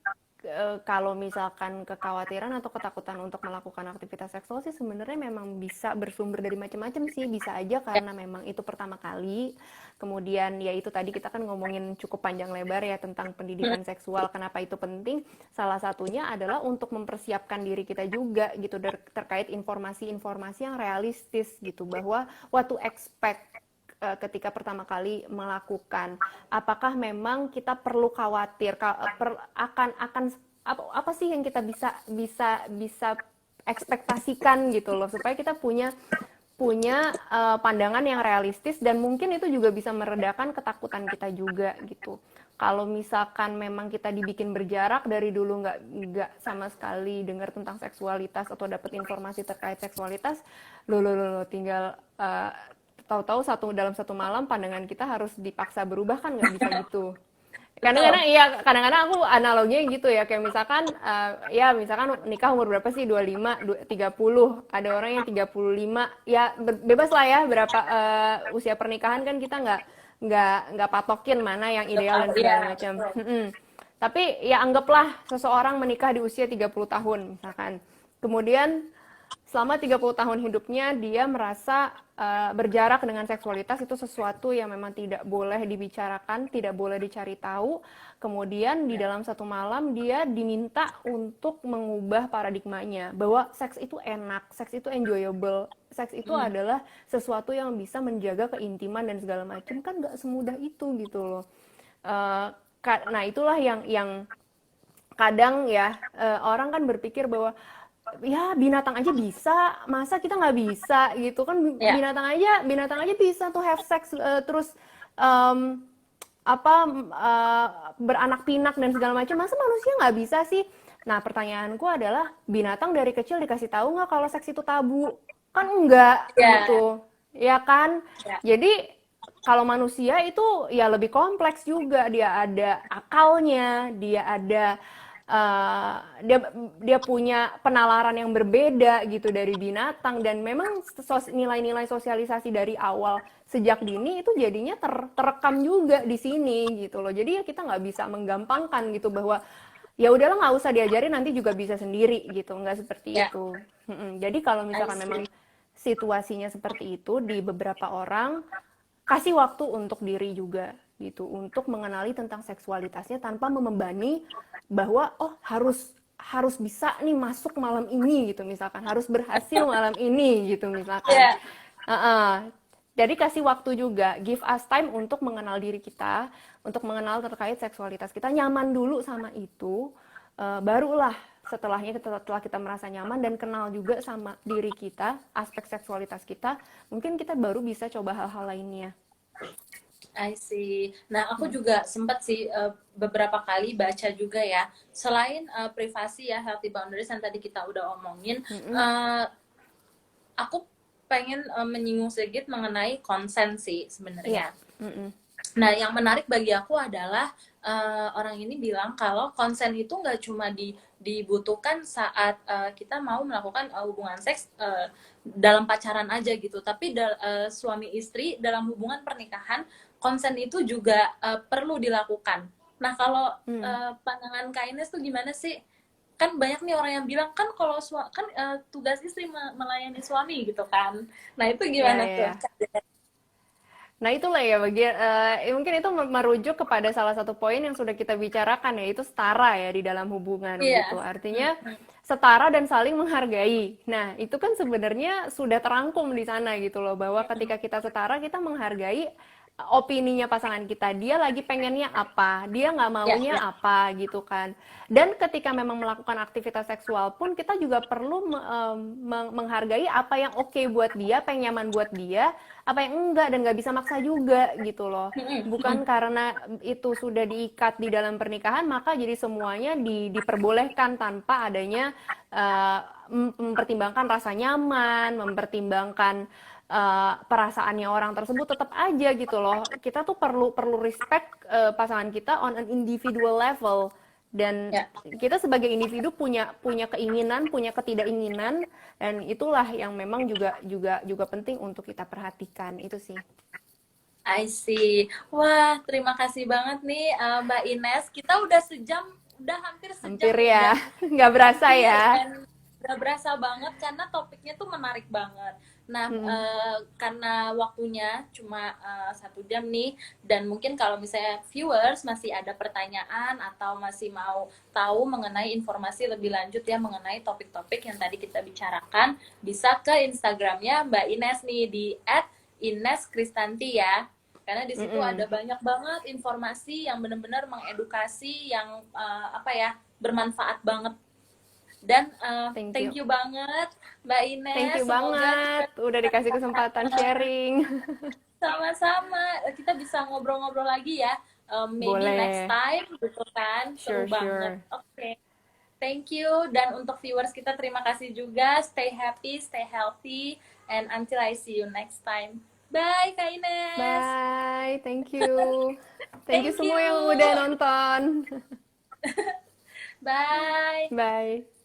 kalau misalkan kekhawatiran atau ketakutan untuk melakukan aktivitas seksual sih sebenarnya memang bisa bersumber dari macam-macam sih. Bisa aja karena memang itu pertama kali. Kemudian ya itu tadi kita kan ngomongin cukup panjang lebar ya tentang pendidikan seksual. Kenapa itu penting? Salah satunya adalah untuk mempersiapkan diri kita juga gitu terkait informasi-informasi yang realistis gitu, bahwa what to expect ketika pertama kali melakukan, apakah memang kita perlu khawatir akan apa sih yang kita bisa ekspektasikan gitu loh, supaya kita punya pandangan yang realistis, dan mungkin itu juga bisa meredakan ketakutan kita juga gitu. Kalau misalkan memang kita dibikin berjarak dari dulu, nggak sama sekali dengar tentang seksualitas atau dapat informasi terkait seksualitas, lo tinggal tahu-tahu dalam satu malam pandangan kita harus dipaksa berubah, kan nggak bisa gitu. Kadang-kadang aku analoginya gitu ya, kayak misalkan misalkan nikah umur berapa sih, 25, 30, ada orang yang 35, ya bebas lah ya berapa usia pernikahan, kan kita nggak patokin mana yang ideal dan segala macam. Tapi ya anggaplah seseorang menikah di usia 30 tahun misalkan. Kemudian selama 30 tahun hidupnya dia merasa berjarak dengan seksualitas itu sesuatu yang memang tidak boleh dibicarakan, tidak boleh dicari tahu. Kemudian di dalam satu malam dia diminta untuk mengubah paradigmanya, bahwa seks itu enak, seks itu enjoyable, seks itu adalah sesuatu yang bisa menjaga keintiman dan segala macam. Kan nggak semudah itu gitu loh. Nah itulah yang kadang ya orang kan berpikir bahwa ya binatang aja bisa, masa kita nggak bisa gitu kan? Binatang aja bisa tuh have sex, terus beranak pinak dan segala macam, masa manusia nggak bisa sih? Nah pertanyaanku adalah, binatang dari kecil dikasih tahu nggak kalau seks itu tabu? Kan enggak gitu, ya kan? Jadi kalau manusia itu ya lebih kompleks juga, dia ada akalnya, dia punya penalaran yang berbeda gitu dari binatang, dan memang nilai-nilai sosialisasi dari awal sejak dini itu jadinya terekam juga di sini gitu loh. Jadi ya kita nggak bisa menggampangkan gitu bahwa ya udahlah nggak usah diajarin, nanti juga bisa sendiri gitu, nggak seperti itu. Jadi kalau misalkan memang situasinya seperti itu di beberapa orang, kasih waktu untuk diri juga gitu, untuk mengenali tentang seksualitasnya tanpa membebani bahwa harus bisa nih masuk malam ini gitu, misalkan harus berhasil malam ini gitu misalkan. Jadi kasih waktu juga, give us time untuk mengenal diri kita, untuk mengenal terkait seksualitas kita, nyaman dulu sama itu, barulah setelah kita merasa nyaman dan kenal juga sama diri kita, aspek seksualitas kita, mungkin kita baru bisa coba hal-hal lainnya. I see. Nah, aku juga sempat sih beberapa kali baca juga ya. Selain privasi ya, healthy boundaries yang tadi kita udah omongin, aku pengen menyinggung sedikit mengenai konsen sih sebenarnya. Nah, yang menarik bagi aku adalah orang ini bilang kalau konsen itu nggak cuma dibutuhkan saat kita mau melakukan hubungan seks dalam pacaran aja gitu, tapi suami istri dalam hubungan pernikahan, konsen itu juga perlu dilakukan. Nah, kalau pandangan Kak Ines tuh gimana sih? Kan banyak nih orang yang bilang kan kalau tugas istri melayani suami gitu kan. Nah, itu gimana tuh? Nah itulah ya mungkin itu merujuk kepada salah satu poin yang sudah kita bicarakan, yaitu setara ya di dalam hubungan gitu. Artinya setara dan saling menghargai. Nah itu kan sebenarnya sudah terangkum di sana gitu loh, bahwa ketika kita setara, kita menghargai opininya pasangan kita, dia lagi pengennya apa, dia nggak maunya apa gitu kan. Dan ketika memang melakukan aktivitas seksual pun, kita juga perlu menghargai apa yang oke buat dia, apa yang nyaman buat dia, apa yang enggak, dan nggak bisa maksa juga gitu loh. Bukan karena itu sudah diikat di dalam pernikahan maka jadi semuanya diperbolehkan tanpa adanya mempertimbangkan rasa nyaman, mempertimbangkan perasaannya orang tersebut. Tetap aja gitu loh, kita tuh perlu respect pasangan kita on an individual level, Dan Ya, kita sebagai individu punya punya keinginan, punya ketidakinginan, dan itulah yang memang juga penting untuk kita perhatikan itu sih. I see. Wah, terima kasih banget nih Mbak Ines. Kita udah sejam, udah hampir sejam Hampir nih, ya, dan nggak berasa hampir ya. dan gak berasa banget karena topiknya tuh menarik banget. Nah, Mm-mm. karena waktunya cuma 1 jam nih, dan mungkin kalau misalnya viewers masih ada pertanyaan atau masih mau tahu mengenai informasi lebih lanjut ya mengenai topik-topik yang tadi kita bicarakan, bisa ke Instagramnya Mbak Ines nih di @InesKristanti ya. Karena di situ Mm-mm. ada banyak banget informasi yang benar-benar mengedukasi, yang apa ya, bermanfaat banget. Dan Thank thank you. you banget Mbak Thank Ines. you Semoga banget kita udah dikasih kesempatan sharing. sama-sama, kita bisa ngobrol-ngobrol lagi ya. Maybe next Boleh. time gitu kan. Seru Sure, banget. sure. Oke. Thank you. Dan untuk viewers kita terima kasih juga. Stay happy, stay healthy, and until I see you next time. Bye Kak Ines. Bye. Thank you. Thank you Thank semua yang you. udah nonton. Bye. Bye.